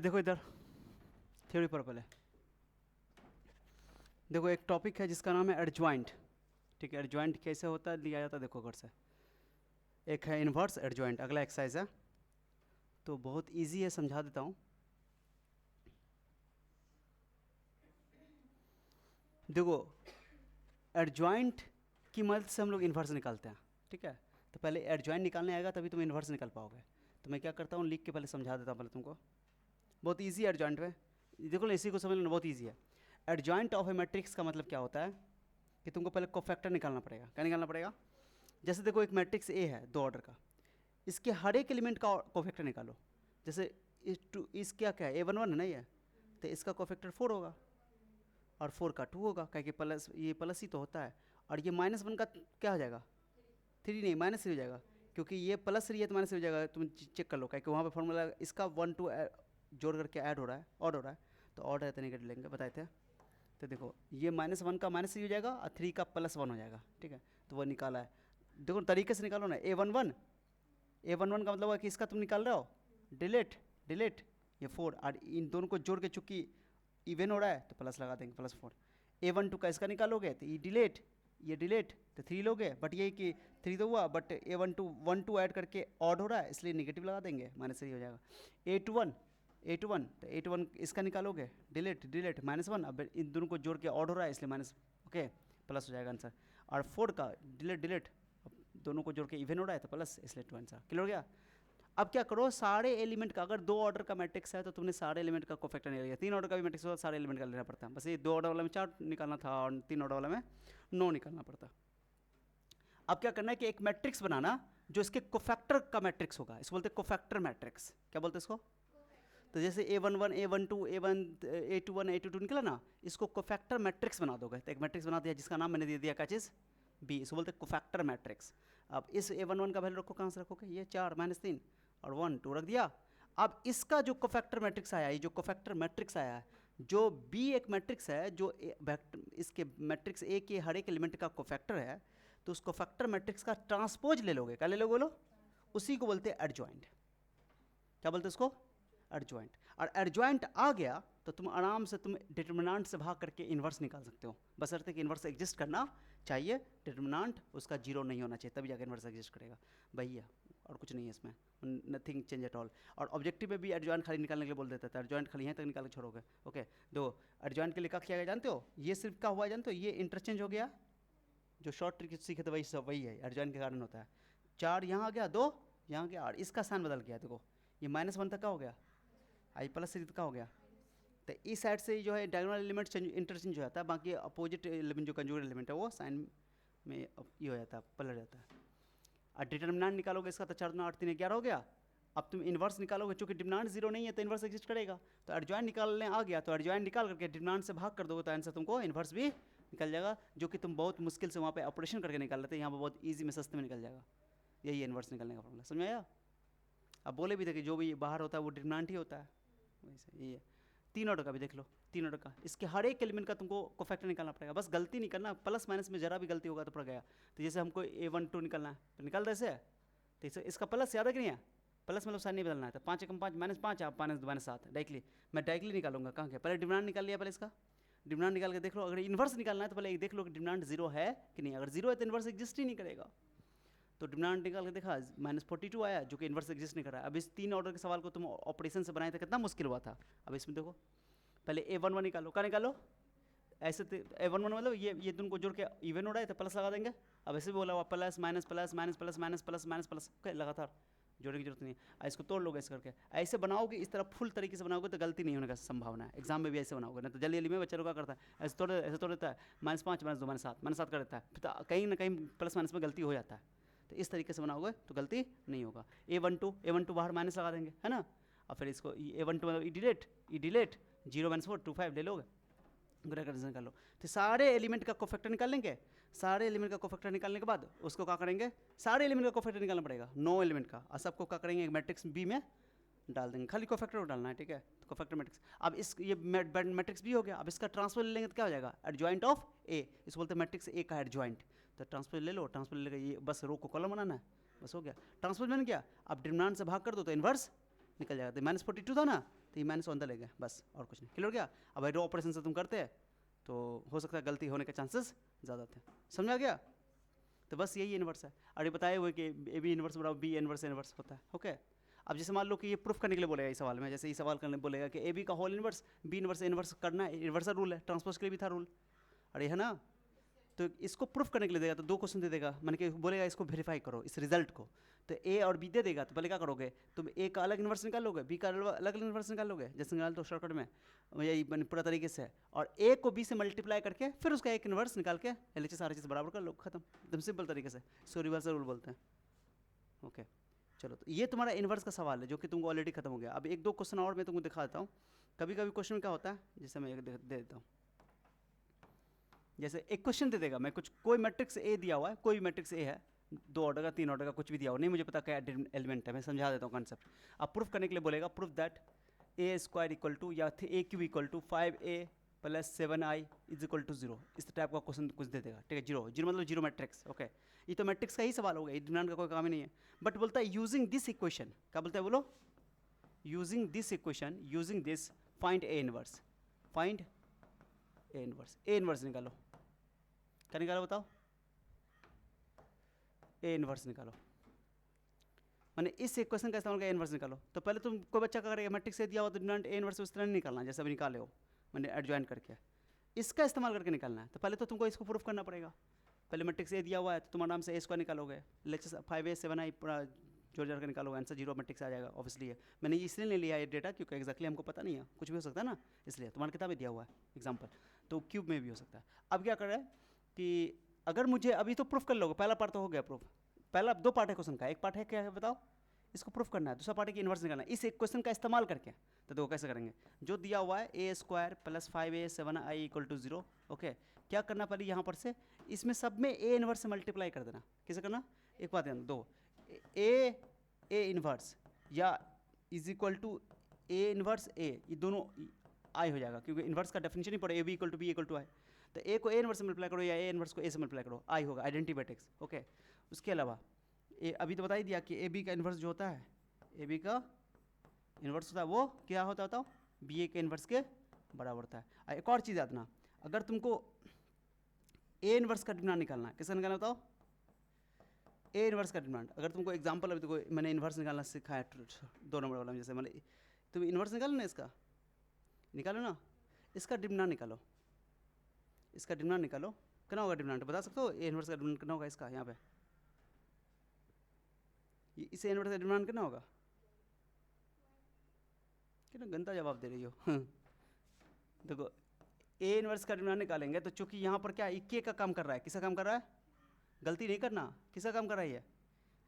देखो इधर theory purple है। देखो एक टॉपिक है जिसका नाम है एडजॉइंट। ठीक है, एडजॉइंट कैसे होता है लिया जाता है, देखो घर से। एक है इन्वर्स एडजॉइंट, अगला एक्सरसाइज है, तो बहुत इजी है, समझा देता हूँ। देखो एडजॉइंट की मदद से हम लोग इन्वर्स निकालते हैं। ठीक है, तो पहले एडजॉइंट निकालने आएगा तभी तुम इन्वर्स निकाल पाओगे। तो मैं क्या करता हूँ, लिख के पहले समझा देता हूँ पहले तुमको। बहुत इजी है एडजॉइंट में, देखो ना, इसी को समझ लेना, बहुत इजी है। एडजॉइंट ऑफ ए मैट्रिक्स का मतलब क्या होता है कि तुमको पहले कोफैक्टर निकालना पड़ेगा। क्या निकालना पड़ेगा? जैसे देखो एक मैट्रिक्स ए है 2 ऑर्डर का, इसके हर एक एलिमेंट का कोफैक्टर निकालो। जैसे इस क्या है, A11 है ना, ये तो इसका कोफैक्टर 4 होगा और 4 का 2 होगा, क्या कि प्लस, ये प्लस ही तो होता है। और ये -1 का क्या हो जाएगा, 3 नहीं -3 हो जाएगा, क्योंकि ये प्लस 3 है तो -3 हो जाएगा। तुम चेक कर लो, क्या कि वहाँ पे फॉर्मूला इसका 1 2 जोड़ करके ऐड हो रहा है, ऑड हो रहा है, तो ऑड है तो नेगेटिव लेंगे, बताए थे। तो देखो ये -1 का -3 हो जाएगा और 3 का +1 हो जाएगा। ठीक है, तो वो निकाला है। देखो तरीके से निकालो ना, A11 का मतलब है कि इसका तुम निकाल रहे हो डिलीट डिलीट ये 4, और इन दोनों को जोड़ के चूंकि इवन हो रहा है तो प्लस लगा देंगे, +4। A12 का इसका निकालोगे तो ये डिलीट तो 3 लोगे, बट ये कि 3 तो हुआ, बट A12 1 2 ऐड करके ऑड हो रहा है इसलिए नेगेटिव लगा देंगे, -3 हो जाएगा। A21 तो A21 इसका निकालोगे डिलीट -1, अब इन दोनों को जोड़ के ऑड हो रहा है इसलिए माइनस, ओके, प्लस हो जाएगा आंसर। और 4 का डिलीट दोनों को जोड़ के इवन हो रहा है तो प्लस, इसलिए 2 आंसर। क्लियर हो गया? अब क्या करो, सारे एलिमेंट का, अगर 2 ऑर्डर का मैट्रिक्स है तो तुमने सारे एलिमेंट का कोफैक्टर निकाल लिया। 3 ऑर्डर का भी मैट्रिक्स हो सारे एलिमेंट का लेना पड़ता है, बस ये 2 ऑर्डर वाला में 4 निकालना था और 3 ऑर्डर वाला में 9 निकालना पड़ता। अब क्या करना है कि एक मैट्रिक्स बनाना जो इसके कोफैक्टर का मैट्रिक्स होगा, इसको बोलते हैं कोफैक्टर मैट्रिक्स। क्या बोलते हैं इसको? तो जैसे A11 A12 A21 A22 निकला ना, इसको कोफैक्टर मैट्रिक्स बना दोगे। तो एक मैट्रिक्स बना दिया जिसका नाम मैंने दे दिया क्या चीज़, B, इसको बोलते हैं कोफैक्टर मैट्रिक्स। अब इस A11 का वैल्यू रखो, कहाँ से रखोगे, ये 4 -3 और 1 2 रख दिया। अब इसका जो कोफैक्टर मैट्रिक्स आया, ये जो कोफैक्टर मैट्रिक्स आया है, जो B एक मैट्रिक्स है जो इसके मैट्रिक्स A के हर एक एलिमेंट का कोफैक्टर है, तो उस कोफैक्टर मैट्रिक्स का ट्रांसपोज ले लोगे। क्या ले लोगे बोलो? उसी को बोलते हैं एडजॉइंट। क्या बोलते हैं इसको? एडजॉइंट। और एडजॉइंट आ गया तो तुम आराम से तुम डिटर्मिनेंट से भाग करके इन्वर्स निकाल सकते हो, बशर्ते कि इन्वर्स एग्जिस्ट करना चाहिए, डिटर्मिनेंट उसका 0 नहीं होना चाहिए, तभी जाकर इन्वर्स एग्जिस्ट करेगा भैया, और कुछ नहीं है इसमें, नथिंग चेंज एट ऑल। और ऑब्जेक्टिव में भी एडजॉइंट खाली निकालने के लिए बोल देता था, एडजॉइंट खाली यहाँ तक निकाल के छोड़ोगे। ओके, दो एडजॉइंट के लिए क्या किया गया जानते हो, ये सिर्फ क्या हुआ जानते हो, ये इंटरचेंज हो गया, जो शॉर्ट ट्रिक सीखे थे वही सब वही है, एडजॉइंट के कारण होता है। 4 यहाँ आ गया, 2 यहाँ गया, और इसका साइन बदल गया। देखो ये -1 तक का हो गया, आई +3 तक का हो गया, तो इस साइड से जो है डायगोनल एलिमेंट इंटरचेंज हो जाता है, बाकी अपोजिट एलिमेंट जो कंजुगेट एलिमेंट है वो साइन में ये हो जाता है, पलट जाता है। और डिटर्मिनेंट निकालोगे इसका तो 4 2 8 3 11 हो गया। अब तुम इन्वर्स निकालोगे, चूंकि डिटर्मिनेंट 0 नहीं है तो इन्वर्स एग्जिस्ट करेगा, तो एडजॉइंट निकालने आ गया, तो एडजॉइंट निकाल करके डिटर्मिनेंट से भाग कर दोगे तो आंसर तुमको इन्वर्स भी निकल जाएगा, जो कि तुम बहुत मुश्किल से वहाँ पे ऑपरेशन करके निकाल लेते हैं, यहाँ पर बहुत ईजी में सस्ते में निकल जाएगा। यही है इन्वर्स निकलने का फॉर्मूला, समझ आया? अब बोले भी थे कि जो भी बाहर होता है वो डिटर्मिनेंट ही होता है, वैसे ये है। 3 ऑर्डर का भी देख लो, 3 ऑर्डर का, इसके हर एक एलिमेंट का तुमको कोफैक्टर निकालना पड़ेगा, बस गलती नहीं करना, प्लस माइनस में जरा भी गलती होगा तो पड़ गया। तो जैसे हमको A12 निकालना है तो निकाल दे से, तो इसका प्लस याद है कि नहीं है, प्लस मतलब साइन नहीं बदलना है, तो 5 एकम 5 -5 आप -7 डायरेक्टली, मैं डायरेक्टली निकालूंगा। कहाँ के पहले डिटर्मिनेंट निकाल लिया, पहले इसका डिटर्मिनेंट निकाल के देख लो, अगर इन्वर्स निकालना है तो पहले एक देख लो कि डिटर्मिनेंट 0 है कि नहीं, अगर 0 है तो इन्वर्स एग्जिस्ट ही नहीं करेगा। तो डिटर्मिनेंट निकाल के देखा, -42 आया, जो कि इन्वर्स एग्जिस्ट नहीं कर रहा है। अब इस 3 ऑर्डर के सवाल को तुम ऑपरेशन से बनाए थे, कितना मुश्किल हुआ था। अब इसमें देखो, पहले A11 निकालो, क्या निकालो, ऐसे A11 मतलब ये दोनों को जोड़ के इवन हो रहा है तो प्लस लगा देंगे। अब ऐसे भी बोला हुआ plus minus plus minus plus minus plus minus plus, लगातार जोड़ने की जरूरत नहीं है। इसको तोड़ लोगे ऐसे करके, ऐसे बनाओगे, इस तरह फुल तरीके से बनाओगे तो गलती नहीं होने का संभावना है। एग्जाम में भी ऐसे बनाओगे ना तो जल्दी जल्दी में बच्चा लोग क्या करता है, ऐसे तोड़ देता है, -5 -2 -7 कर देता है, फिर तो कहीं ना कहीं प्लस माइनस में गलती हो जाता है। तो इस तरीके से बनाओगे तो गलती नहीं होगा। A12 बाहर माइनस लगा देंगे, है ना, और फिर इसको A12 मतलब ई डिलेट 0 -4 2 5 ले लोगे, ग्रेटर कर लो, तो सारे एलिमेंट का कोफैक्टर निकाल लेंगे। सारे एलिमेंट का कोफैक्टर निकालने के बाद उसको क्या करेंगे, सारे एलिमेंट का कोफैक्टर निकालना पड़ेगा, 9 एलिमेंट का, और सबको क्या करेंगे, एक मैट्रिक्स B में डाल देंगे, खाली कोफैक्टर को डालना है, ठीक है, तो कोफैक्टर मैट्रिक्स। अब इस ये मैट्रिक्स B हो गया, अब इसका ट्रांसफर ले लेंगे तो क्या हो जाएगा, एडजॉइंट ऑफ A, इसको बोलते हैं मैट्रिक्स A का एडजॉइंट। तो ट्रांसफर ले लो, ट्रांसफर ले ये बस रो को कॉलम बनाना है, बस हो गया ट्रांसफर बन गया। अब डिटर्मिनेंट से भाग कर दो तो इन्वर्स निकल जाएगा, तो -42 था ना, तो ये माइनस अंदर ले गए, बस और कुछ नहीं। क्लियर हो गया? अब रो ऑपरेशन से तुम करते हैं तो हो सकता है गलती होने के चांसेस ज़्यादा थे। समझा गया? तो बस यही इन्वर्स है। और ये बताए हुए कि ए बी इन्वर्स बराबर बी इन्वर्स इन्वर्स होता है। ओके, अब जैसे मान लो कि ये प्रूफ करने के लिए बोलेगा इस सवाल में, जैसे ये सवाल करने बोलेगा कि ए बी का whole inverse B inverse inverse करना है, रिवर्सल रूल है, ट्रांसपोज के लिए भी था रूल, और ये है ना, तो इसको प्रूफ करने के लिए देगा तो 2 क्वेश्चन दे देगा, मैंने कि बोलेगा इसको वेरीफाई करो इस रिजल्ट को, तो ए और बी दे देगा, तो पहले क्या करोगे तुम, ए का अलग इन्वर्स निकालोगे, बी का अलग इन्वर्स निकालोगे, जैसे निकाल दो शॉर्टकट में, यही पूरा तरीके से, और ए को बी से मल्टीप्लाई करके फिर उसका एक इन्वर्स निकाल के एलएचएस आरएचएस बराबर कर लो, खत्म, एकदम सिंपल तरीके से, इसको रिवर्सल रूल बोलते हैं। ओके चलो, तो ये तुम्हारा इन्वर्स का सवाल है जो कि तुमको ऑलरेडी खत्म हो गया। अब 1-2 क्वेश्चन और मैं तुमको दिखा देता हूँ। कभी कभी क्वेश्चन में क्या होता है, जैसे मैं एक दे देता हूँ, जैसे एक क्वेश्चन दे देगा, मैं कुछ कोई मैट्रिक्स ए दिया हुआ है, कोई भी मैट्रिक्स ए है, 2 ऑर्डर का 3 ऑर्डर का कुछ भी दिया हुआ नहीं, मुझे पता क्या एलिमेंट है, मैं समझा देता हूँ कॉन्सेप्ट। अब प्रूफ करने के लिए बोलेगा proof that A square equal to या A cube equal to 5a + 7i is equal to 0, इस टाइप का क्वेश्चन कुछ दे देगा, ठीक है। जीरो मतलब जीरो मैट्रिक्स। ओके, ये तो मैट्रिक्स का ही सवाल होगा, डिटरमिनेंट का कोई काम ही नहीं है। बट बोलता है यूजिंग दिस इक्वेशन, क्या बोलता है बोलो, using this equation, using this find A inverse, find A inverse, A inverse निकालो, क्या निकालो बताओ, ए इनवर्स निकालो, मैंने इस इक्वेशन का इस्तेमाल कर ए इनवर्स निकालो। तो पहले तुम कोई बच्चा क्या करेगा, मैट्रिक्स से दिया हुआ तो डिटरमिनेंट ए इनवर्स उस तरह नहीं निकालना जैसे अभी निकाले हो, मैंने एडजॉइन करके, इसका इस्तेमाल करके निकालना है। तो पहले तो तुमको इसको प्रूफ करना पड़ेगा, पहले मैट्रिक्स ए दिया हुआ है तो तुम्हारे नाम से ए स्क्वायर निकालोगे, लेक्चर 5a 7i पूरा जोड़ जोड़ कर निकालोगे, आंसर 0 मैट्रिक्स आ जाएगा। ऑब्वियसली है, मैंने इसलिए नहीं लिया ये डेटा क्योंकि एक्जैक्टली हमको पता नहीं है, कुछ भी हो सकता है ना, इसलिए तुम्हारी किताब में दिया हुआ है एग्जाम्पल, तो क्यूब में भी हो सकता है। अब क्या कर रहा है कि अगर मुझे अभी तो प्रूफ कर लोगे, पहला पार्ट तो हो गया प्रूफ, पहला 2 पार्ट है क्वेश्चन का, एक पार्ट है क्या है बताओ, इसको प्रूफ करना है, दूसरा पार्ट है कि इन्वर्स निकालना है इस एक क्वेश्चन का इस्तेमाल करके। तो देखो कैसे करेंगे, जो दिया हुआ है A square + 5a 7i equal to 0, okay, क्या करना पहले यहाँ पर से, इसमें सब में ए इन्वर्स से मल्टीप्लाई कर देना। कैसे करना, एक बात ध्यान दो, ए इन्वर्स या is equal to A inverse A, ये दोनों आई हो जाएगा क्योंकि इन्वर्स का डेफिनेशन ही पड़े, A B equal to B equal to I, तो ए को ए इन्वर्स से मल्टीप्लाई करो या ए इन्वर्स को ए से मल्टीप्लाई करो, आई होगा, आइडेंटिटी मैट्रिक्स। ओके, उसके अलावा ए अभी तो बता ही दिया कि ए बी का इन्वर्स जो होता है, ए बी का इन्वर्स होता है वो क्या होता है बताओ, बी ए के इन्वर्स के बराबर होता है। एक और चीज़ याद ना, अगर तुमको ए इन्वर्स का डिटरमिनेंट निकालना है, किसका निकालना बताओ, ए इन्वर्स का डिटरमिनेंट, अगर तुमको एग्जांपल अभी तुमको मैंने इन्वर्स निकालना सिखाया 2 नंबर वाला में, जैसे मतलब तुम इन्वर्स निकालो ना, इसका निकालो ना, इसका डिटरमिनेंट निकालो, इसका डिटरमिनेंट निकालो, कितना होगा डिटरमिनेंट बता सकते हो, ए इन्वर्स का डिटरमिनेंट कितना होगा इसका, यहाँ पे इसे इन्वर्स का डिटरमिनेंट कितना होगा, कितना गंदा जवाब दे रही हो देखो ए इन्वर्स का डिटरमिनेंट निकालेंगे तो चूंकि यहाँ पर क्या के का काम कर रहा है, किसका काम कर रहा है, गलती नहीं करना, किसका काम कर रहा है ये,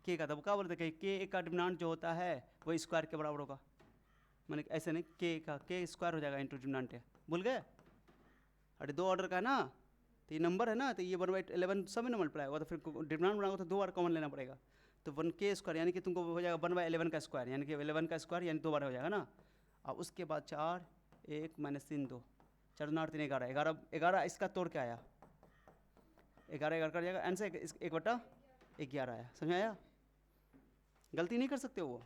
के का, तब क्या बोलते हैं के का डिटरमिनेंट जो होता है वो स्क्वायर के बराबर होगा, मैंने ऐसे नहीं, के स्क्वायर हो जाएगा इंटू डिटरमिनेंट है, भूल गए, अरे 2 ऑर्डर का है ना, तो ये नंबर है ना, तो ये 1/11 सब में मल्टीप्लाई होगा, तो फिर डिटरमिनेंट बनाओगे तो 2 बार कॉमन लेना पड़ेगा, तो 1k² यानी कि तुमको हो जाएगा 1/11 का स्क्वायर, यानी कि 11 का स्क्वायर यानी 2 बार हो जाएगा ना। अब उसके बाद 4 1 - 3 2, 4 9 3 11 11 इसका तोड़ के आया, 11 कर जाएगा आंसर 1/11 आया, समझ आया, गलती नहीं कर सकते हो, वो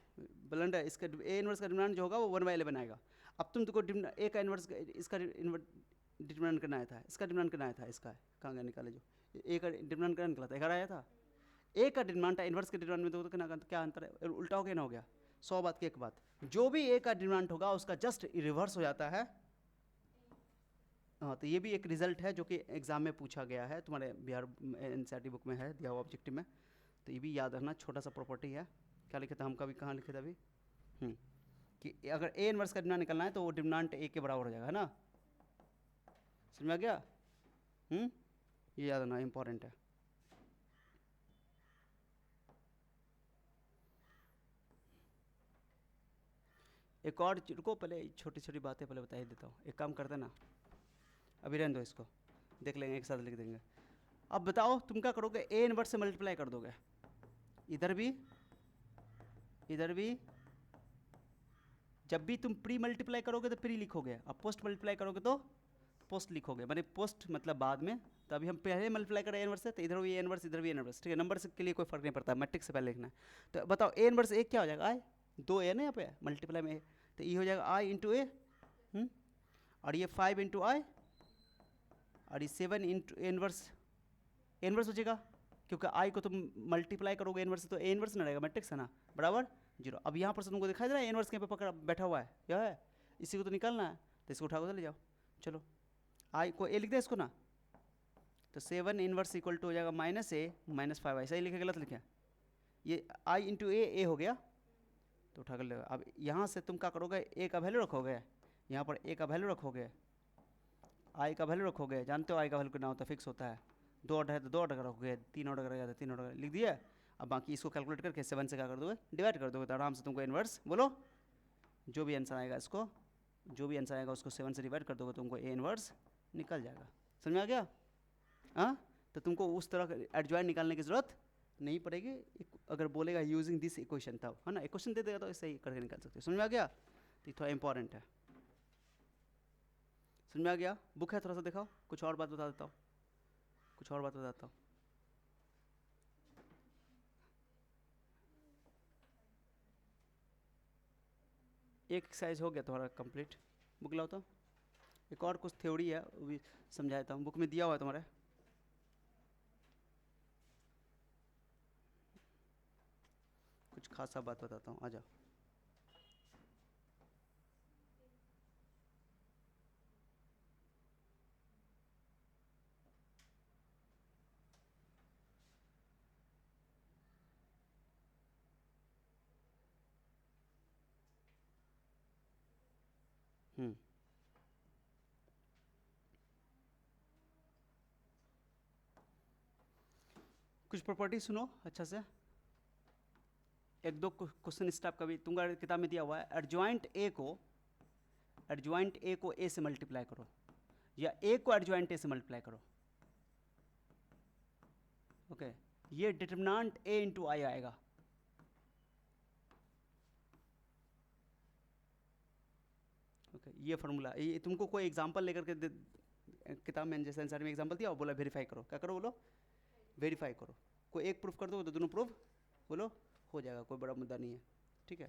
ब्लंड है। इसका ए इन्वर्स का डिटरमिनेंट जो होगा वो 1/11 आएगा। अब तुमको ए का इन्वर्स इसका डिटरमिनेंट करना आया था, इसका डिटरमिनेंट करना आया था, इसका कहाँ गया निकाले, जो ए का डिटरमिनेंट करना निकला था 11 आया था, ए का डिटरमिनेंट इन्वर्स के डिटरमिनेंट में तो क्या अंतर है, उल्टा हो गया ना, हो गया 100 बात की एक बात, जो भी ए का डिटरमिनेंट होगा उसका जस्ट रिवर्स हो जाता है। हाँ, तो ये भी एक रिजल्ट है जो कि एग्जाम में पूछा गया है, तुम्हारे बिहार एनसीईआरटी बुक में है दिया हुआ ऑब्जेक्टिव में, तो ये भी याद रखना, छोटा सा प्रॉपर्टी है। क्या लिखे था हम, कभी कहाँ लिखे थे अभी, कि अगर ए इन्वर्स का डिटरमिनेंट निकलना है तो वो डिटरमिनेंट ए के बराबर हो जाएगा, है ना, समझ में आ गया, ये याद रखना इंपॉर्टेंट है। एक और रुको, पहले छोटी छोटी बातें पहले बता ही देता हूँ, एक काम करते ना, अभी रहने दो इसको, देख लेंगे एक साथ लिख देंगे। अब बताओ तुम क्या करोगे, ए इन्वर्स से मल्टीप्लाई कर दोगे, इधर भी इधर भी, जब भी तुम प्री मल्टीप्लाई करोगे तो प्री लिखोगे, अब पोस्ट मल्टीप्लाई करोगे तो पोस्ट लिखोगे, मैंने पोस्ट मतलब बाद में, तो अभी हम पहले मल्टीप्लाई करें ए इन्वर्स से, तो इधर भी ए इन्वर्स इधर भी ए इन्वर्स, ठीक है, नंबर के लिए कोई फर्क नहीं पड़ता, मैट्रिक्स से पहले लिखना है। तो बताओ ए इन्वर्स एक क्या हो जाएगा, आए 2 ए ना यहाँ पे मल्टीप्लाई में, तो ये हो जाएगा आई इंटू ए, और ये 5 इंटू आई, और ये 7 इंटू इनवर्स, इनवर्स हो जाएगा, क्योंकि आई को तुम मल्टीप्लाई करोगे इनवर्स से तो ए इनवर्स ना रहेगा, मैट्रिक्स है ना, बराबर 0। अब यहाँ पर से तुमको दिखाई दे रहा है इनवर्स कहीं पे पकड़ा बैठा हुआ है, यह है, इसी को तो निकालना है, तो इसको उठा कर ले जाओ। चलो आई को ए लिख दे इसको ना, तो 7 इनवर्स इक्वल टू हो जाएगा माइनस ए माइनस 5 आई, सही लिखे गलत लिखे? ये आई इंटू ए हो गया, तो उठा कर ले। अब यहाँ से तुम क्या करोगे, ए का वैल्यू रखोगे, यहाँ पर ए का वैल्यू रखोगे, आई का वैल्यू रखोगे, जानते हो आई का वैल्यू कितना होता है, फिक्स होता है, 2 ऑर्डर है तो 2 ऑर्डर रखोगे, 3 ऑर्डर रहेगा तो 3 ऑर्डर लिख दिया। अब बाकी इसको कैलकुलेट करके 7 से क्या कर दोगे, डिवाइड कर दोगे, तो आराम से तुमको इनवर्स, बोलो जो भी आंसर आएगा इसको, जो भी आंसर आएगा उसको 7 से डिवाइड कर दोगे, तुमको ए इनवर्स निकल जाएगा। समझ में आ गया? हाँ, तो तुमको उस तरह का एडजॉइन निकालने की जरूरत नहीं पड़ेगी, अगर बोलेगा यूजिंग दिस इक्वेशन तब, है ना, इक्वेशन दे देगा तो इससे ही करके निकाल सकते हो। समझ में आ गया? तो थोड़ा इंपॉर्टेंट है। समझ में आ गया? बुक है, थोड़ा सा दिखाओ, कुछ और बात बता देता हूँ, कुछ और बात बताता हूँ। एक एक्सरसाइज हो गया तुम्हारा कंप्लीट, बुक लाओ तो। एक और कुछ थ्योरी है वो भी समझाता हूँ, बुक में दिया हुआ है तुम्हारे। कुछ खासा बात बताता हूँ, आ जाओ। कुछ प्रॉपर्टी सुनो अच्छा से, एक दो क्वेश्चन इस टाइप का भी तुम्हारे किताब में दिया हुआ है। एडजॉइंट ए को ए से मल्टीप्लाई करो, या ए को एडजॉइंट ए से मल्टीप्लाई करो। ओके, ये डिटरमिनेंट ए इंटू आई आएगा। ओके, ये फॉर्मूला, ये तुमको कोई एग्जांपल लेकर के किताब में जैसे आंसर में एग्जांपल दिया, बोला वेरीफाई करो, क्या करो बोलो, वेरीफाई करो। कोई एक प्रूफ कर दो तो दोनों प्रूफ बोलो हो जाएगा, कोई बड़ा मुद्दा नहीं है, ठीक है।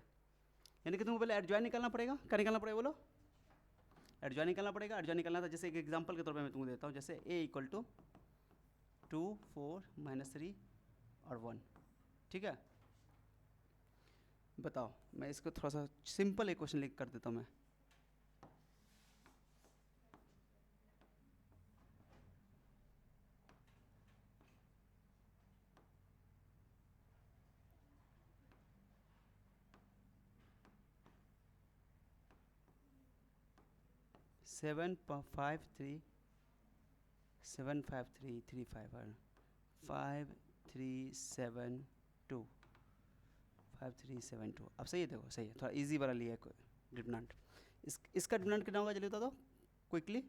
यानी कि तुमको पहले एडजॉइन निकालना पड़ेगा, क्या निकालना पड़ेगा बोलो, एडजॉइन निकालना पड़ेगा। एडजॉइन निकालना था, जैसे एक एग्जांपल के तौर पे मैं तुमको देता हूँ, जैसे ए इक्वल टू 2 4 -3 और 1, ठीक है। बताओ, मैं इसको थोड़ा सा सिंपल एक क्वेश्चन लिख कर देता हूँ मैं। सेवन 5 3 7 5 3 3 5 5 3 7 2 5 3 7 2। अब सही है, देखो सही है, थोड़ा इजी वाला लिया है डिटरमिनेंट। इसका डिटरमिनेंट कितना होगा, जल्दी बता दो क्विकली।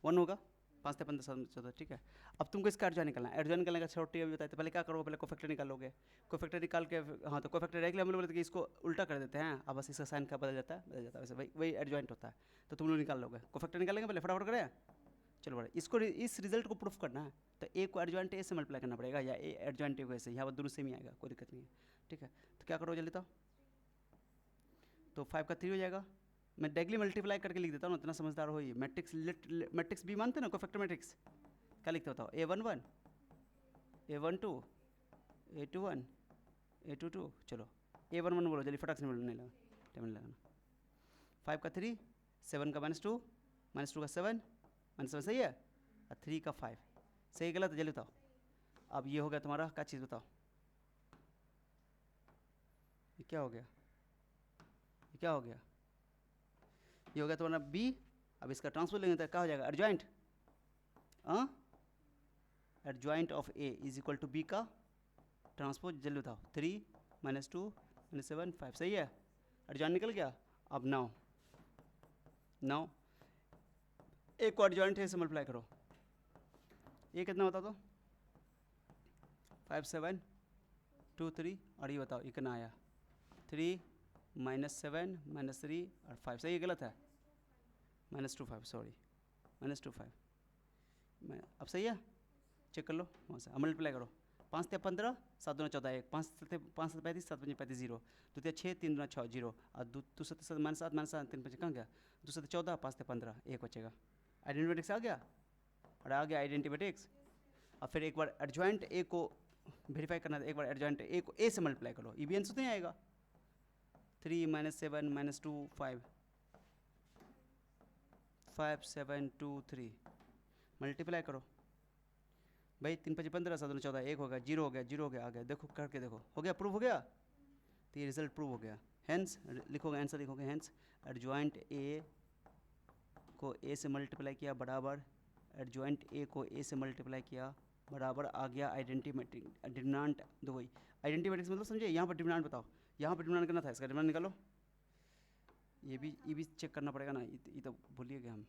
1 होगा, 5 से 15 14, ठीक है। अब तुमको इसका एडजॉइन निकालना है, एडजॉइन निकालने का छोटी अभी बताए, तो पहले क्या करोगे, पहले कोफैक्टर निकालोगे, कोफैक्टर निकाल के, हाँ तो कोफैक्टर डायरेक्टली हम लोग बोलते हैं कि इसको उल्टा कर देते हैं, अब बस इसका साइन का बदल जाता है वैसे वही एडजॉइंट होता है। तो तुम लोग निकाल लोगे, कोफैक्टर निकालेंगे पहले, फटाफट करें। चलो बड़ा, इसको इस रिजल्ट को प्रूफ करना है, तो ए को एडजॉइंट ए से मल्टीप्लाई करना पड़ेगा, या ए एडजॉइंट ए को ऐसे, यहाँ पर दोनों सेम ही आएगा, कोई दिक्कत नहीं है, ठीक है। तो क्या करो जल्दी, तो 5 का 3 हो जाएगा। मैं डायरेक्टली मल्टीप्लाई करके लिख देता हूँ, इतना समझदार हो। ये मैट्रिक्स बी मानते ना, कोफैक्टर मैट्रिक्स, क्या लिखते बताओ, A11 A12 A21 A22, चलो A11 बोलो जल्दी, फटाक से नहीं लगा, टाइम नहीं लगाना। 5 का 3, 7 का -2 -2 का 7 -7 सही है, और 3 का 5 सही गलत, जल्दी बताओ। अब ये हो गया तुम्हारा क्या चीज़, बताओ ये क्या हो गया, ये क्या हो गया, ये हो गया तुम्हारा बी। अब इसका ट्रांसपोज लेंगे तो क्या हो जाएगा, adjoint, adjoint of A is equal to B का ट्रांसपोज, जल्दी बताओ। 3 -2 -7 5 सही है, एडजॉइंट निकल गया। अब नाउ ए को एडजॉइंट ए से मल्टीप्लाई करो, ये कितना बता दो, 5 7 2 3, और ये बताओ ये कितना आया, 3 -7 -3 और 5 सही है गलत है, -2 5 सॉरी -2 5 अब सही है, चेक कर लो वहाँ से, अब मल्टीप्लाई करो, 5 से 15, 7 दूना 14 1, 5 से 35, 7 5 35 0, 2 से 6, 3 दूना 6 0, और 2 से 7 -7 3 5 कहाँ गया, 2 से 14, 5 से 15 1 बचेगा। आइडेंटिटी मैट्रिक्स आ गया, और आ गया आइडेंटिटी मैट्रिक्स। अब फिर एक बार एडजॉइंट ए को वेरीफाई करना था, एक बार एडजॉइंट ए को ए से मल्टीप्लाई करो, ई बी एन से तो नहीं आएगा। 3 - 7 - 2 5 5 7 2 3 मल्टीप्लाई करो भाई, 3 5 15, 7 2 14 1 हो गया, 0 हो गया, 0 हो गया, आ गया, देखो करके देखो, हो गया, प्रूव हो गया, तो ये रिजल्ट प्रूव हो गया। हेंस लिखोगे, आंसर लिखोगे, हेंस एडजॉइंट ए को ए से मल्टीप्लाई किया बराबर एडजॉइंट ए को ए से मल्टीप्लाई किया बराबर आ गया आइडेंटिटी मैट्रिक्स। डिटरमिनेंट दो वही आइडेंटिटी मैट्रिक्स मतलब समझे, यहाँ पर डिटरमिनेंट बताओ, यहाँ पर डिटरमिनेंट करना था, इसका डिटरमिनेंट निकालो। ये भी चेक करना पड़ेगा ना, ये तो भूलिए गए हम।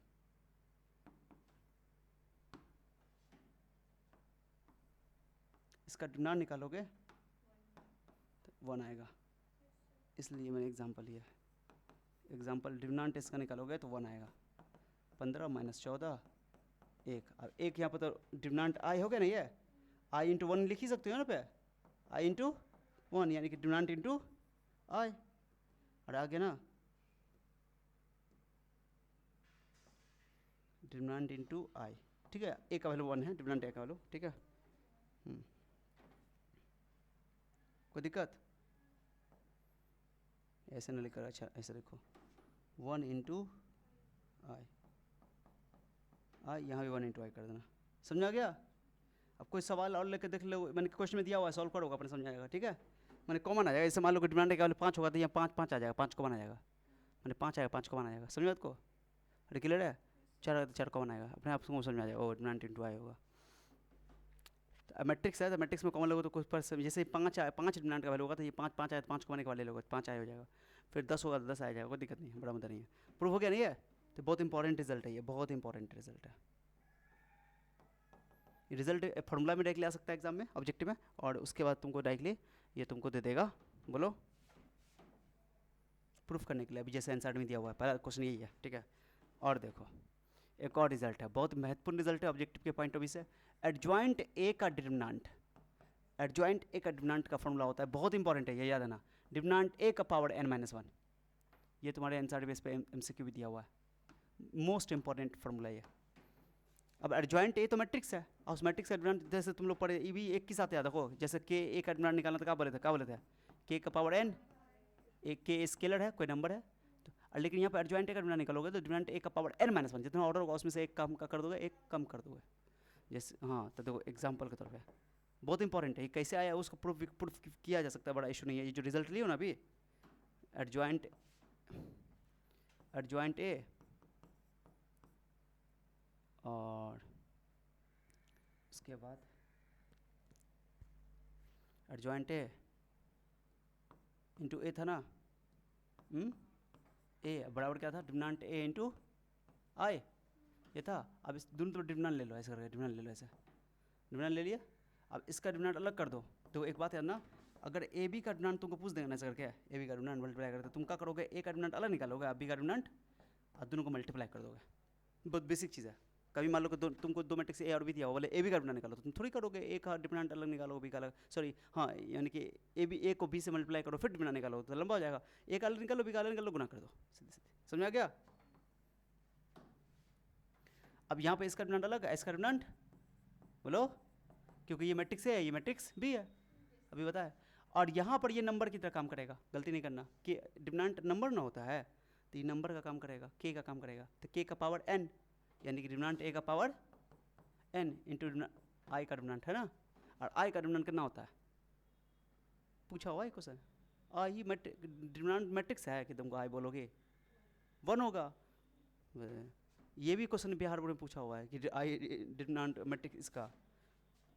इसका डिटरमिनेंट निकालोगे तो 1 आएगा, इसलिए मैंने एग्जांपल लिया। एग्जांपल डिटरमिनेंट इसका निकालोगे तो 1 आएगा। 15 - 14 1, अब एक यहाँ पर तो डिटरमिनेंट आई हो गया ना, ये आई इंटू 1 लिख ही सकते हो ना पे, आई इंटू 1 यानी कि डिटरमिनेंट इंटू आई, और आ गया ना डिटरमिनेंट इंटू आई, ठीक है। ए का वैल्यू 1 है, डिटरमिनेंट ए का वैल्यू, ठीक है। कोई दिक्कत? ऐसे ना लिखकर, अच्छा ऐसे लिखो 1 इंटू आई, यहाँ भी 1 इंटू आई कर देना, समझा गया। अब कोई सवाल और लेकर देख लो, मैंने क्वेश्चन में दिया हुआ है, सॉल्व करोगे अपने, समझ आएगा, ठीक है। मैंने कॉमन आ जाएगा, जैसे मान लो कि डिमांड का 5 होगा तो यहाँ 5 5 आ जाएगा, 5 कॉमन आ जाएगा, मैंने 5 आएगा, 5 कॉमन आ जाएगा, समझ बात को। अरे क्लियर है, 4 कॉमन आएगा, अपने आप को समझ आ जाएगा, ओ डिमांड इंटू आई होगा। तो मैट्रिक्स है, तो मैट्रिक्स में कॉमन लोगे तो कुछ पर जैसे 5 आए, 5 डिमांड का वैल्यू होगा तो ये 5 5 आए, 5 कॉमन के वाले लोगे 5 आए हो जाएगा। फिर 10 होगा तो 10 आ जाएगा, कोई दिक्कत नहीं है, बड़ा मुद्दा नहीं है। प्रूफ हो गया नहीं है, तो बहुत इंपॉर्टेंट रिजल्ट है ये, बहुत इंपॉर्टेंट रिजल्ट है। रिजल्ट फॉर्मूला में डायरेक्टली आ सकता है एग्जाम में, ऑब्जेक्टिव में, और उसके बाद तुमको डायरेक्टली ये तुमको दे देगा, बोलो प्रूफ करने के लिए। अभी जैसे आंसर में दिया हुआ है, पहला क्वेश्चन यही है, ठीक है। और देखो एक और रिजल्ट है, बहुत महत्वपूर्ण रिजल्ट है ऑब्जेक्टिव के पॉइंट ऑफ व्यू से। एडजॉइंट ए का डिटरमिनेंट, एडजॉइंट ए का डिटरमिनेंट का फॉर्मूला होता है, बहुत इंपॉर्टेंट है, ये याद है ना। डिटरमिनेंट ए का पावर n-1, ये तुम्हारे आंसर बेस पे MCQ भी दिया हुआ है, मोस्ट इंपॉर्टेंट फॉर्मूला ये। अब एडजॉइंट ए तो मैट्रिक्स है, और उस मैट्रिक्स का डिटरमिनेंट जैसे तुम लोग पढ़े, ये भी एक के साथ याद रखो, जैसे के ए का डिटरमिनेंट निकालना था, क्या बोले थे, के का पावर n, एक के स्केलर है, कोई नंबर है तो, लेकिन यहाँ पर एडजॉइंट ए का डिटरमिनेंट निकालोगे तो डिटरमिनेंट ए का पावर n-1, जितना ऑर्डर होगा उसमें से एक कम कर दोगे, एक कम कर दोगे, जैसे हाँ। तो देखो एग्जाम्पल के तौर पे बहुत इंपॉर्टेंट है, ये कैसे आया उसको प्रूफ किया जा सकता है, बड़ा इशू नहीं है। ये जो रिजल्ट लियो ना अभी, एडजॉइंट ए और उसके बाद एडजॉइंट ए इंटू ए था ना, ए बराबर क्या था, डिटरमिनेंट ए इंटू आई, ये था। अब इस दोनों तो डिटरमिनेंट ले लो, ऐसे करके डिटरमिनेंट ले लो, ऐसे डिटरमिनेंट ले लिया। अब इसका डिटरमिनेंट अलग कर दो, तो एक बात है ना, अगर ए बी का डिटरमिनेंट तुमको पूछ देंगे ना ऐसे करके, ए बी का डिटरमिनेंट मल्टीप्लाई करते, तुम क्या करोगे, ए का डिटरमिनेंट अलग निकालोगे, अब बी का डिटरमिनेंट, और दोनों को मल्टीप्लाई कर दोगे। बहुत बेसिक चीज़ है। कभी मान लो कि तुमको 2 मैट्रिक्स ए और बी दिया हो, बोले ए बी का डिटरमिनेंट निकालो, तो तुम थोड़ी करोगे ए का डिटरमिनेंट अलग निकालो, बी का अलग, सॉरी हाँ, यानी कि ए को बी से मल्टीप्लाई करो फिर डिटरमिनेंट निकालो, तो लंबा हो जाएगा। ए का अलग निकालो, बी का अलग निकालो, गुना कर दो, सीधे सीधे, समझ आ गया। अब यहाँ पे इसका डिटरमिनेंट अलग है, इसका डिटरमिनेंट बोलो, क्योंकि ये मैट्रिक्स है, ये मैट्रिक्स बी है, अभी बताया। और यहाँ पर ये नंबर की तरह काम करेगा, गलती नहीं करना, कि डिटरमिनेंट नंबर ना होता है, तो ये नंबर का काम करेगा, के का काम करेगा, तो के का पावर n, यानी कि डिटरमिनेंट ए का पावर n इंटू आई का डिटरमिनेंट है ना। और आई का डिटरमिनेंट कितना होता है, पूछा हुआ है क्वेश्चन, आई डिटरमिनेंट मैट्रिक्स है कि तुमको आई बोलोगे 1 होगा। ये भी क्वेश्चन बिहार बोर्ड में पूछा हुआ है कि आई डिटरमिनेंट मैट्रिक्स इसका,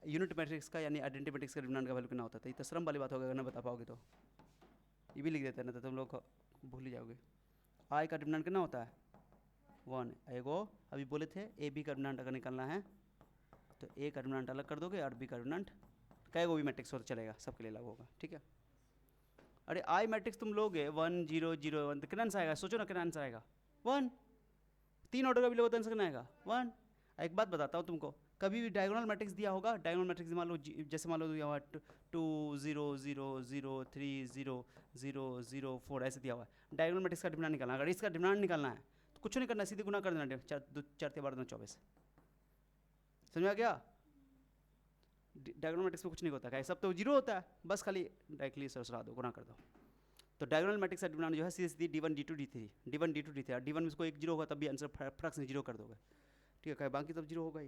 यूनिट मैट्रिक्स का यानी आइडेंटिटी मैट्रिक्स का डिटरमिनेंट का वैल्यू कितना होता है। तो ये तो शर्म वाली बात होगा अगर ना बता पाओगे तो, ये भी लिख देते हैं ना, तो तुम लोग भूल ही जाओगे। आई का डिटरमिनेंट कितना होता है 1, एगो अभी बोले थे ए बी का डिटरमिनेंट अगर निकालना है तो ए का डिटरमिनेंट अलग कर दोगे और बी का डिटरमिनेंट, कैगो भी मैट्रिक्स हो तो चलेगा, सबके लिए लागू होगा, ठीक है। अरे आई मैट्रिक्स तुम लोगे 1 0 0 1, तो कितना आंसर आएगा, सोचो ना कितना आंसर आएगा 1, 3 ऑर्डर का भी लोगे तो आंसर कितना आएगा 1। एक बात बताता हूँ तुमको, कभी भी डायगोनल मैट्रिक्स दिया होगा, डायगोनल मैट्रिक्स मान लो जैसे मान लो यहाँ 2 0 0 0 3 0 0 0 4 ऐसे दिया हुआ है, डायगोनल मैट्रिक्स का डिटरमिनेंट निकालना है। अगर इसका डिटरमिनेंट निकालना है तो कुछ नहीं करना, सीधे गुना कर देना, 4 12 24। समझ में आ गया? डायगोनल मैट्रिक्स में कुछ नहीं होता है, सब तो जीरो होता है, बस खाली डायरेक्टली सरसरा दो, गुना कर दो। तो डायगोनल मैट्रिक्स का डिटरमिनेंट जो है सीधे D1 D2 D3, D1 D2 D3, D1 में इसको एक जीरो होगा तब भी आंसर फटाक से जीरो कर दोगे, ठीक है, बाकी तब जीरो होगा ही।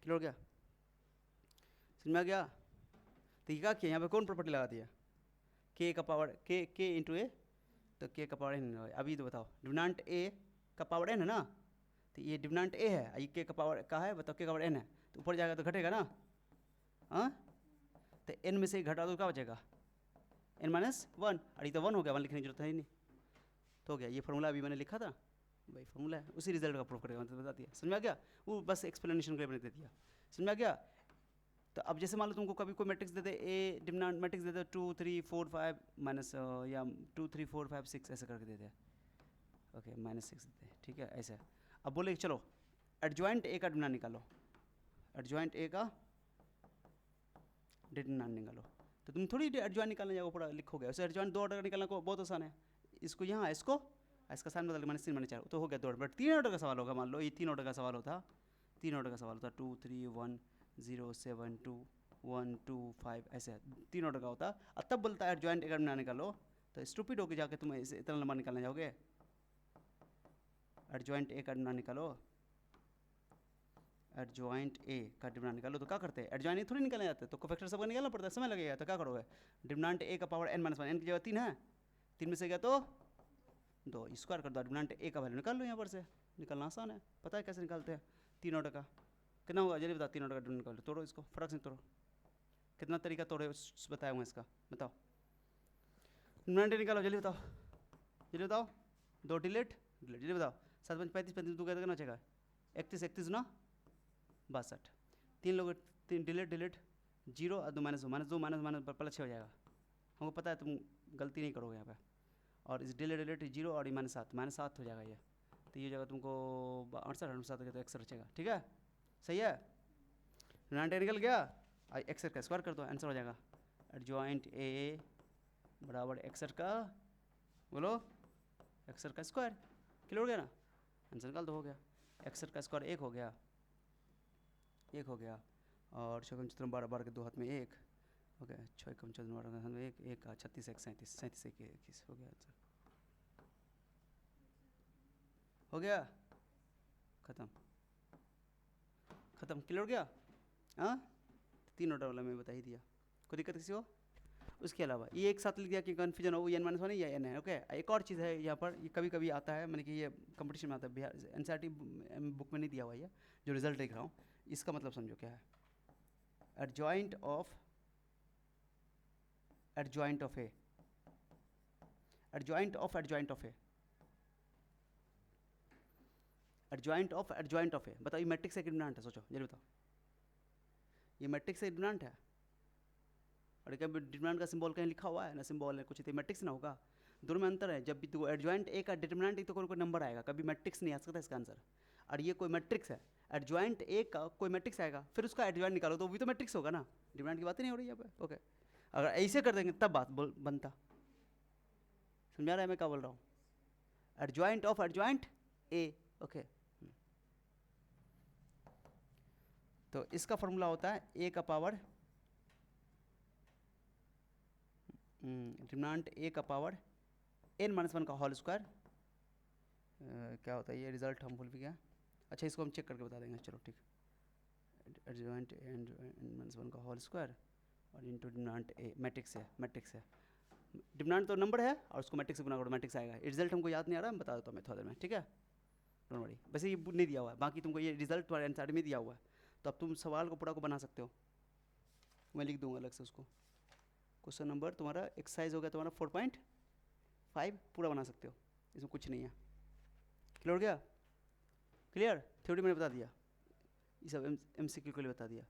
क्लियर हो गया? समझ में आ गया? तो ये क्या किया, यहाँ पे कौन प्रॉपर्टी लगा दिया, k का पावर k इंटू ए, तो k का पावर n। अभी तो बताओ, डिटरमिनेंट a का पावर n है ना, तो ये डिटरमिनेंट a है, ये k का पावर का है, बताओ k का पावर n है, तो ऊपर जाएगा तो घटेगा ना, हाँ, तो n में से ही घटा दो, क्या बचेगा n माइनस 1, और ये तो 1 हो गया, 1 लिखने की जरूरत है ही नहीं, तो हो गया। ये फॉर्मूला अभी मैंने लिखा था, भाई फॉर्मूला है, उसी रिजल्ट का प्रूफ करेगा, मतलब बता दिया। समझ में आ गया? वो बस एक्सप्लेनेशन के लिए मैंने दे दिया। समझ में आ गया? तो अब जैसे मान लो तुमको कभी कोई मैट्रिक्स दे दे, ए डिटरमिनेंट मैट्रिक्स दे दे 2 3 4 5 माइनस या 2 3 4 5 6 ऐसे करके दे दे, ओके -6 देते हैं, ठीक है ऐसे। अब बोले चलो एडजॉइंट ए का डिटरमिनेंट निकालो, एडजॉइंट ए का डिटरमिनेंट निकालो, तो तुम थोड़ी एडजॉइंट निकालने जाओगे, पूरा लिखोगे वैसे। एडजॉइंट 2 ऑर्डर का निकालना को बहुत आसान है, इसको यहाँ इसको इसका साइन बदल -3 -4 तो हो गया 2 ऑर्डर। बट 3 ऑर्डर का सवाल होगा, मान लो ये 3 ऑर्डर का सवाल होता, 3 ऑर्डर का सवाल होता 2 3 1 0 7 2 1 2 5 ऐसे 3 ऑर्डर का होता, अब तब बोलता है एडजॉइंट ए का डिटरमिनेंट निकालो, तो स्टूपिड होके जाके तुम इसे इतना लंबा निकालने जाओगे, एडजॉइंट ए का डिटरमिनेंट निकालो, एडजॉइंट ए का डिटरमिनेंट निकालो, तो क्या करते हैं, एडजॉइंट ए थोड़ी निकालने जाते हैं, तो कोफैक्टर सबका निकालना पड़ता है, समय लगेगा, तो क्या करोगे, डिटरमिनेंट ए का पावर n -1, n की जगह 3 है, 3 में से गया तो 2, स्क्वायर कर दो, डिटरमिनेंट ए का वैल्यू निकाल लो, यहाँ पर से निकालना आसान है, पता है कैसे निकालते हैं। 3 ऑर्डर का कितना होगा जल्दी बताओ, 3 ऑर्डर का डिटरमिनेंट निकालो, तोड़ो इसको, फटाक से तोड़ो, कितना तरीका तोड़े बताया हूँ इसका, बताओ डिटरमिनेंट निकालो, जल्दी बताओ, जल्दी बताओ, 2 डिलीट डिलीट, जल्दी बताओ, 7 5 35 35 2 कितना बचेगा, 31 31 ना 62, 3 लोग 3 डिलीट डिलीट, 0 और 2 -2 -2 प्लस 6 हो जाएगा, हमको पता है तुम गलती नहीं करोगे यहाँ पे, और इस डिलीट डिलीट 0 और -7 हो जाएगा ये, तो ये जगह तुमको 68 7 हो गया तो 61 बचेगा, ठीक है सही है। 90 निकल गया, एक्सर का स्क्वायर कर दो, आंसर हो जाएगा एडजॉइंट ए बराबर एक्सर का, बोलो एक्सर का स्क्वायर, क्लियर हो गया ना, आंसर निकाल दो, हो गया एक्सर का स्क्वायर 1 हो गया, 1 हो गया, और 6 चित्रम 12 12 के 2 हाथ में 1 हो गया, 6 कम 14 12 के हाथ में 1 1 का 36 1 37 37 1 21 हो गया, आंसर हो गया, खत्म खत्म, क्लियर हो गया। हाँ 3 ऑर्डर वाला मैं बता ही दिया, कोई दिक्कत किसी को। उसके अलावा ये एक साथ लिख दिया कि कन्फ्यूजन हो, n -1 है या n है, ओके। एक और चीज़ है यहाँ पर, ये कभी कभी आता है, मैंने कि ये कंपटीशन में आता है, बिहार NCERT बुक में नहीं दिया हुआ है, जो रिजल्ट देख रहा हूँ, इसका मतलब समझो क्या है, adjoint of adjoint of A, adjoint of adjoint of A, adjoint of adjoint of A, बताओ ये मैट्रिक्स है कि डिटरमिनेंट है, सोचो जल्दी बताओ, ये मैट्रिक्स है डिटरमिनेंट है, और क्या डिटरमिनेंट का सिंबल कहीं लिखा हुआ है ना, सिंबल है कुछ, तो मैट्रिक्स ना होगा, दोनों में अंतर है। जब भी तो एडजॉइंट ए का डिटरमिनेंट तो कोई नंबर आएगा, कभी मैट्रिक्स नहीं आ सकता इसका आंसर, और ये कोई मैट्रिक्स है, एडजॉइंट ए का कोई मैट्रिक्स आएगा, फिर उसका एडजॉइंट निकालो तो वो भी तो मैट्रिक्स होगा ना, डिटरमिनेंट की बात ही नहीं हो रही है यहाँ पे, ओके। अगर ऐसे कर देंगे तब बात बनता, समझा रहा है मैं क्या बोल रहा हूँ, adjoint of adjoint A, okay. तो इसका फॉर्मूला होता है ए का पावर डिटरमिनेंट ए का पावर n -1 का होल स्क्वायर, क्या होता है ये रिजल्ट हम भूल भी गया, अच्छा इसको हम चेक करके बता देंगे, चलो ठीक, एडजॉइंट n -1 का होल स्क्वायर और इंटू डिटरमिनेंट ए, मैट्रिक्स है, मैट्रिक्स है, डिटरमिनेंट तो नंबर है और उसको मैट्रिक्स से गुना करो, मैट्रिक्स आएगा। रिजल्ट हमको याद नहीं आ रहा, मैं बता देता हूँ मैं थोड़ी देर में, ठीक है, डोंट वरी। वैसे ये नहीं दिया हुआ है, बाकी तुमको ये रिजल्ट तुम्हारे NCERT में दिया हुआ है, तो अब तुम सवाल को पूरा को बना सकते हो, मैं लिख दूंगा अलग से उसको, क्वेश्चन नंबर तुम्हारा एक्सरसाइज हो गया तुम्हारा 4.5 पूरा बना सकते हो, इसमें कुछ नहीं है, क्लियर हो गया, क्लियर। थ्योरी मैंने बता दिया, ये सब MCQ के लिए बता दिया।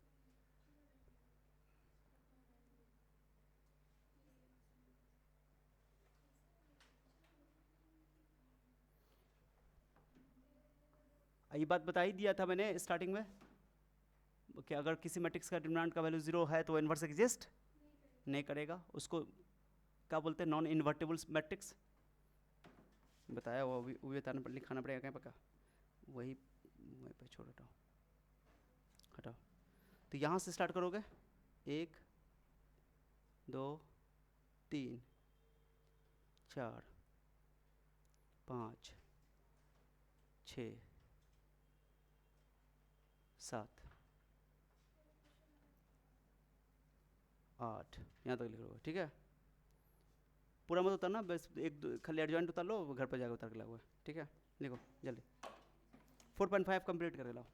ये बात बता ही दिया था मैंने स्टार्टिंग में, कि अगर किसी मैट्रिक्स का डिटरमिनेंट का वैल्यू 0 है तो वो इन्वर्स एग्जिस्ट नहीं करेगा, उसको क्या बोलते हैं, नॉन इन्वर्टेबल मैट्रिक्स। बताया वो भी बताना लिखाना पड़ेगा कहीं पक्का, वही पे छोड़ हटाओ हटाओ। तो यहाँ से स्टार्ट करोगे 1 2 3 4 5 6 7 8 यहाँ तक लिख लो, ठीक है। पूरा मत उतारना, बस एक दो खाली एडजॉइंट उतार लो, घर पर जाकर उतार के लाओगे, ठीक है। लिखो जल्दी 4.5 कंप्लीट करके लाओ।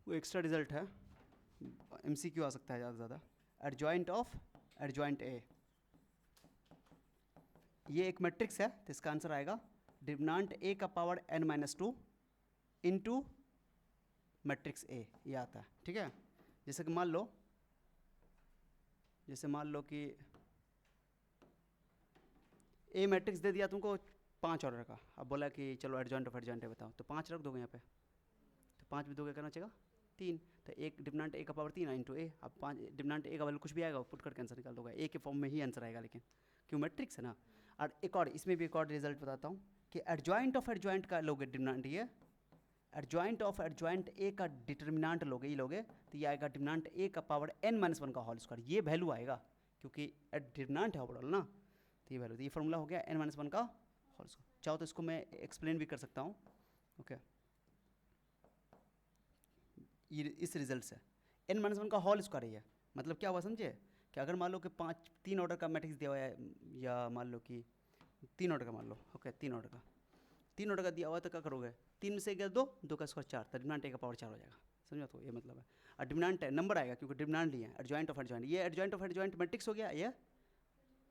वो एक्स्ट्रा रिजल्ट है, MCQ आ सकता है ज़्यादा से ज़्यादा। एडजॉइंट ऑफ एडजॉइंट ए, ये एक मैट्रिक्स है तो इसका आंसर आएगा डिटरमिनेंट ए का power n-2 into matrix A, ये आता है, ठीक है। जैसे कि मान लो कि ए मैट्रिक्स दे दिया तुमको 5 ऑर्डर का, अब बोला कि चलो एडजॉइंट ऑफ एडजॉइंट है बताओ, तो 5 रख दोगे यहाँ पे, तो 5 भी दोगे करना चाहिए 3, तो एक डिटरमिनेंट ए का पावर 3 इंटू ए। अब 5 डिटरमिनेंट ए का वैल्यू कुछ भी आएगा पुट करके आंसर निकाल दोगे, ए के फॉर्म में ही आंसर आएगा, लेकिन क्यों मैट्रिक्स है ना। और एक और इसमें भी एक और रिजल्ट बताता हूँ कि एडजॉइंट ऑफ एडजॉइंट का लोगे डिटरमिनेंट, ये एडजॉइंट ऑफ एडजॉइंट ए का डिटरमिनेंट लोगे, ये लोगे तो ये आएगा डिटरमिनेंट ए का पावर n-1 का होल स्क्वायर, ये वैल्यू आएगा क्योंकि डिटरमिनेंट है ओवरऑल ना, तो ये वैल्यू, तो ये फॉर्मूला हो गया n-1 का होल स्क्वायर। चाहो तो इसको मैं एक्सप्लेन भी कर सकता हूँ, ओके। ये इस रिजल्ट से n-1 का होल स्क्वायर है, मतलब क्या हुआ समझे, कि अगर मान लो कि 3 ऑर्डर का मैट्रिक्स दिया हुआ है, या मान लो कि 3 ऑर्डर का मान लो, ओके 3 ऑर्डर का दिया हुआ है, तो क्या करोगे, 3 में से गया 2, 2 का स्क्वायर 4, तो डिटरमिनेंट ए का पावर 4 हो जाएगा, समझो। तो ये मतलब है, और डिटरमिनेंट नंबर आएगा क्योंकि डिटरमिनेंट लिया है, एडजॉइंट ऑफ एडजॉइंट, ये एडजॉइंट ऑफ एडजॉइंट मैट्रिक्स हो गया, ये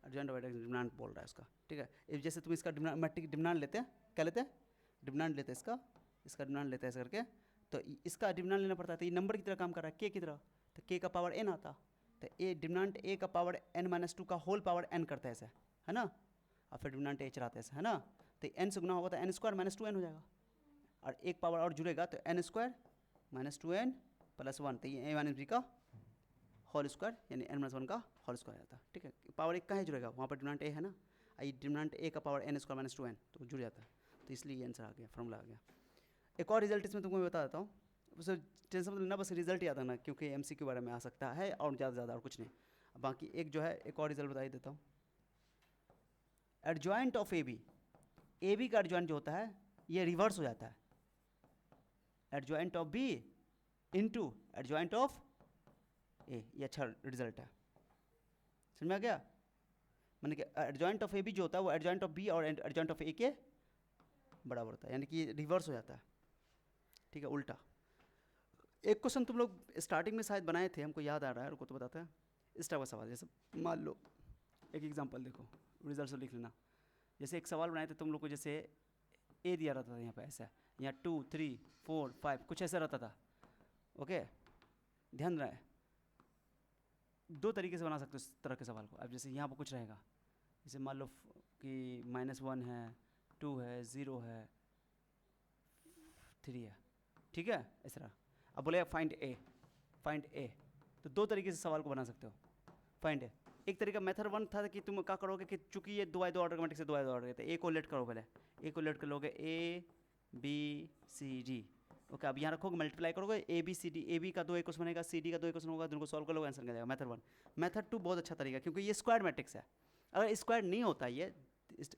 एडजॉइंट ऑफ एडजॉइंट डिटरमिनेंट बोल रहा है उसका, ठीक है। जैसे तुम इसका मैट्रिक डिटरमिनेंट लेते हैं, क्या लेते हैं, डिटरमिनेंट लेते हैं इसका डिटरमिनेंट लेते हैं ऐसे करके, तो इसका डिटरमिनेंट लेना पड़ता है, तो ये नंबर की तरह काम कर रहा है, के की तरह, तो के का पावर n आता, तो ए डिटरमिनेंट ए का पावर n-2 का होल पावर n करता है ऐसे, है ना, और फिर डिटरमिनेंट ए चलाते हैं ऐसे, है ना, तो n से गुना होगा तो n² - 2n हो जाएगा, और एक पावर और जुड़ेगा तो n² - 2n + 1, तो ये a-b का होल स्क्वायर यानी n-1 का होल स्क्वायर आता है, ठीक है। पावर एक कहाँ जुड़ेगा, वहाँ पर डिटरमिनेंट ए है ना, आई डिटरमिनेंट ए का पावर n² - 2n, तो जुड़ जाता है, तो इसलिए ये आंसर आ गया, फॉर्मूला आ गया। एक और रिजल्ट इसमें तुमको मैं बता देता हूँ, उसे टेंशन मत लेना, बस रिजल्ट याद आना, क्योंकि MCQ के बारे में आ सकता है और ज़्यादा से ज़्यादा और कुछ नहीं। बाकी एक जो है एक और रिजल्ट बता ही देता हूँ, एडजॉइंट ऑफ ए बी का एडजॉइंट जो होता है ये रिवर्स हो जाता है, adjoint of B into adjoint of A, ये अच्छा रिजल्ट है, समझ में आ गया। मैंने कि एडजॉइंट ऑफ ए बी जो होता है वो एडजॉइंट ऑफ बी और एडजॉइंट ऑफ ए के बराबर होता है, यानी कि रिवर्स हो जाता है, ठीक है, उल्टा। एक क्वेश्चन तुम लोग स्टार्टिंग में शायद बनाए थे, हमको याद आ रहा है, उनको तो बताता है, इस टाइप का सवाल, जैसे मान लो एक एग्जांपल देखो, रिजल्ट से लिख लेना। जैसे एक सवाल बनाए थे तुम लोग को, जैसे ए दिया रहता था यहाँ पे ऐसा, यहाँ 2 3 4 5 कुछ ऐसा रहता था, ओके। ध्यान रहे, 2 तरीके से बना सकते हो इस तरह के सवाल को। अब जैसे यहाँ पर कुछ रहेगा, जैसे मान लो कि -1 है, 2 है, 0 है, 3 है, ठीक है, इस तरह। अब बोले फाइंड ए, तो 2 तरीके से सवाल को बना सकते हो, फाइंड ए। एक तरीका मेथड 1 था कि तुम क्या करोगे कि चूंकि ये 2 ऑर्डर का मैट्रिक्स से 2 ऑर्डर तो ए को लेट करो, पहले ए को लेट कर लोगे, ABCD, ओके। अब यहाँ रखोगे, मल्टीप्लाई करोगे, ABCD, ए बी का 2 इक्वेशन बनेगा, CD का 2 इक्वेशन होगा, दोनों को सॉल्व कर लोगे, आंसर निकल जाएगा, मेथड 1। मेथड 2 बहुत अच्छा तरीका, क्योंकि ये स्क्वायर मैट्रिक्स है, अगर स्क्वायर नहीं होता, ये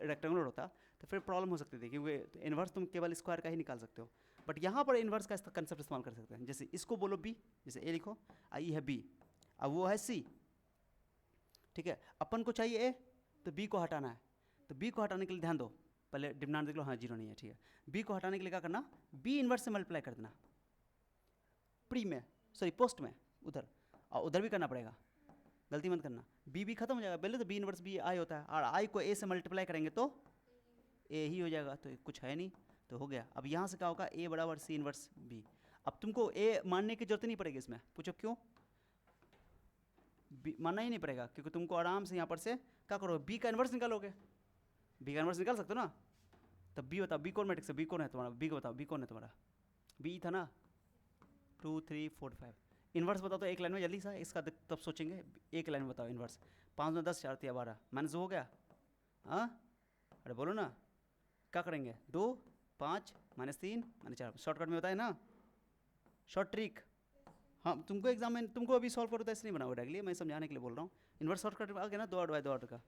रेक्टेंगुलर होता तो फिर प्रॉब्लम हो सकती थी, क्योंकि इन्वर्स तुम केवल स्क्वायर का ही निकाल सकते हो, बट यहाँ पर इन्वर्स का कंसेप्ट इस्तेमाल कर सकते हैं। जैसे इसको बोलो B, जैसे A लिखो, आई है B, अब वो है C, ठीक है। अपन को चाहिए A, तो B को हटाना है, तो B को हटाने के लिए ध्यान दो, पहले डिटरमिनेंट देख लो, हाँ 0 नहीं है, ठीक है। B को हटाने के लिए क्या करना, B इन्वर्स से मल्टीप्लाई कर देना, पोस्ट में उधर, और उधर भी करना पड़ेगा, गलती मत करना, B खत्म हो जाएगा, पहले तो B इन्वर्स B I होता है, और I को A से मल्टीप्लाई करेंगे तो A ही हो जाएगा, तो कुछ है नहीं, तो हो गया। अब यहाँ से क्या होगा, A बराबर C इन्वर्स B। अब तुमको A मानने की जरूरत नहीं पड़ेगी इसमें, पूछो क्यों, B मानना ही नहीं पड़ेगा, क्योंकि तुमको आराम से यहाँ पर से क्या करोगे, B का इन्वर्स निकालोगे, बी का इन्वर्स निकाल सकते हो ना। तब बी बताओ, बी कौन मैट्रिक्स है, बी कौन है तुम्हारा, बी को बताओ, बी कौन है तुम्हारा, बी था ना, 2 3 4 5। इन्वर्स बताओ तो एक लाइन में जल्दी सा, इसका तब सोचेंगे, एक लाइन में बताओ इन्वर्स। 5 में 10 4 3 12 माइनस हो गया, हाँ अरे बोलो ना, क्या करेंगे, 2 5 -3 -4, शॉर्टकट में बताए ना, शॉर्ट ट्रिक। हाँ तुमको एग्जाम में तुमको अभी सॉल्व करो तो ऐसे नहीं बनाओ डायरेक्टली, मैं समझाने के लिए बोल रहा हूँ। इन्वर्स शॉर्टकट आ गया ना, 2 8 बाई 2 8 का,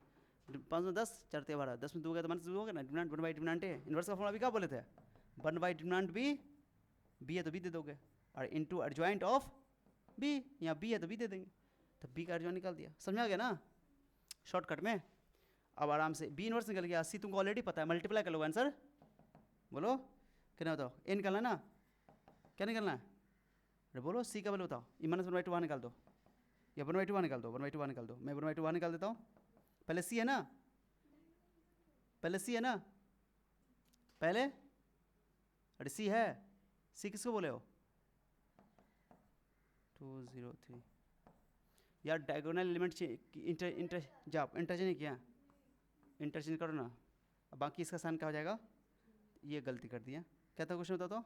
5 में 10 4 3 12, 10 में 2 हो गया तो माइनस 2 हो गया ना, डिटरमिनेंट 1 बाई डिटरमिनेंट है। इन्वर्स का फॉर्मूला भी क्या बोले थे, 1 बाई डिटरमिनेंट बी है तो बी दे दोगे, और इनटू एडजॉइंट ऑफ बी, यहाँ बी है तो बी दे देंगे, तो बी का एडजॉइंट निकाल दिया, समझ आ गया ना शॉर्टकट में। अब आराम से बी इन्वर्स निकल गया, सी तुमको ऑलरेडी पता है, मल्टीप्लाई कर लो आंसर, बोलो कितना बताओ, ए निकालना है ना, क्या निकालना है, अरे बोलो सी का वैल्यू बताओ, ये -1/2 वहाँ निकाल दो, या 1/2 वहाँ निकाल दो, 1/2 वहाँ निकाल दो, मैं 1/2 वहाँ निकाल देता हूँ। पहले सी है ना, पहले सी है ना, पहले, अरे सी है, सी किसको बोले हो, 2 0 3 यार, डायगोनल एलिमेंट इंटरचेंज नहीं किया, इंटरचेंज करो ना, अब बाकी इसका साइन क्या हो जाएगा, ये गलती कर दिया, क्या था क्वेश्चन, बताओ तो,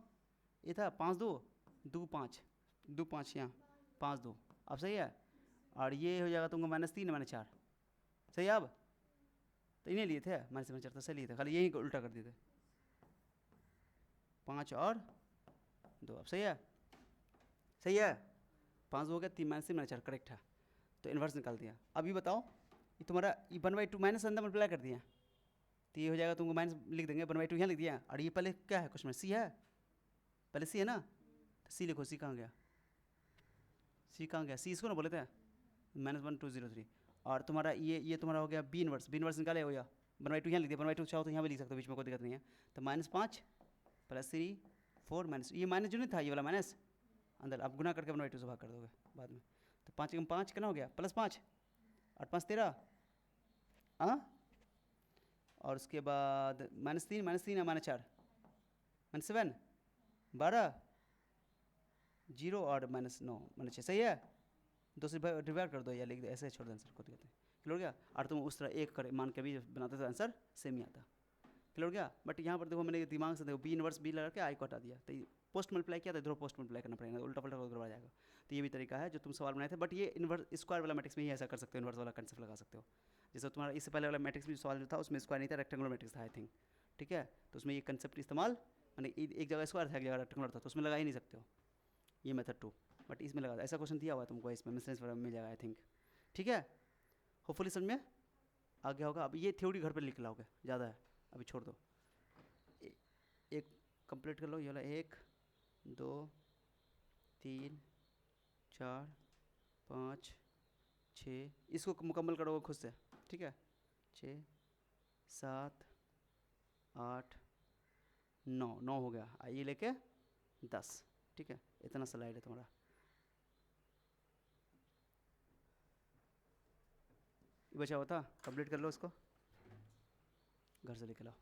ये था 5 2 2 5 2 5 यहाँ 5 2, अब सही है, और ये हो जाएगा तुमको -3 -4, सही है। अब तो इन्हें लिए थे -4 तो सही लिए थे, खाली यही उल्टा कर दिए थे, 5 और 2, अब सही है, सही है, 5 हो गया, 3 -3 -4 करेक्ट है, तो इन्वर्स निकाल दिया। अब ये बताओ, ये तुम्हारा ये 1/2 माइनस अंदर मल्टीप्लाई कर दिया, तो ये हो जाएगा तुमको माइनस लिख देंगे, 1/2 यहाँ लिख दिया, और ये पहले क्या है क्वेश्चन में, सी है, पहले सी है ना, तो सी लिखो, सी कहाँ गया, सी कहाँ गया, सी इसको ना बोले थे, -1 2 0 3, और तुम्हारा ये तुम्हारा हो गया बी इन्वर्स निकाले हो, या 1/2 यहाँ लिख दिया, 1/2 चाहो तो यहाँ भी लिख सकते हो, बीच में कोई दिक्कत नहीं है, तो -5 +3 4 माइनस, ये माइनस जो नहीं था ये वाला माइनस अंदर, आप गुना करके 1/2 से भाग कर दोगे बाद में, तो 5 × 5 कितना हो गया, +5 8 5 13, हाँ, और उसके बाद -3 -3 -4 -7 12 0 और -9 -6, सही है, 2 से डिवाइड कर दो या लिख दो, ऐसे छोड़ दो आंसर, को दिक्कत नहीं, क्लियर हो गया। और तुम उस तरह एक कर मान के भी बनाते थे आंसर सेम ही आता, क्लियर हो गया। बट यहाँ पर देखो मैंने दिमाग से देखो बी इन्वर्स बी लगा के आई को हटा दिया, तो पोस्ट मल्टीप्लाई किया तो इधर पोस्ट मल्टीप्लाई करना पड़ेगा, उल्टा पल्टा गड़बड़ा जाएगा। तो ये भी तरीका है जो तुम सवाल बनाए थे, बट ये इन्वर्स स्क्वायर वाला मैट्रिक्स में ही ऐसा कर सकते हो, इन्वर्स वाला कंसेप्ट लगा सकते हो। जैसे तुम्हारा इससे पहले वाला मैट्रिक्स भी सवाल जो था उसमें स्क्वायर नहीं था, रेक्टेंगुलर मैट्रिक्स था आई थिंक, ठीक है, तो उसमें ये कंसेप्ट इस्तेमाल, मैंने एक जगह स्क्वायर था एक जगह रेक्टेंगुलर था, तो उसमें लगा ही नहीं सकते हो ये मेथड 2, बट इसमें लगा, ऐसा क्वेश्चन दिया हुआ है तुमको, इसमें मिसलेनियस वगैरह मिल जाएगा आई थिंक, ठीक है, होपफुली समझ में आ गया होगा। अब ये थ्योरी घर पर लिख लाओगे, ज़्यादा है अभी छोड़ दो, एक कंप्लीट कर लो, ये वाला 1 2 3 4 5 6, इसको मुकम्मल करोगे खुद से, ठीक है, 6 7 8 9 हो गया, ये लेके 10, ठीक है, इतना स्लाइड है तुम्हारा। बचा हुआ था, कंप्लीट कर लो इसको, घर से लेके लाओ।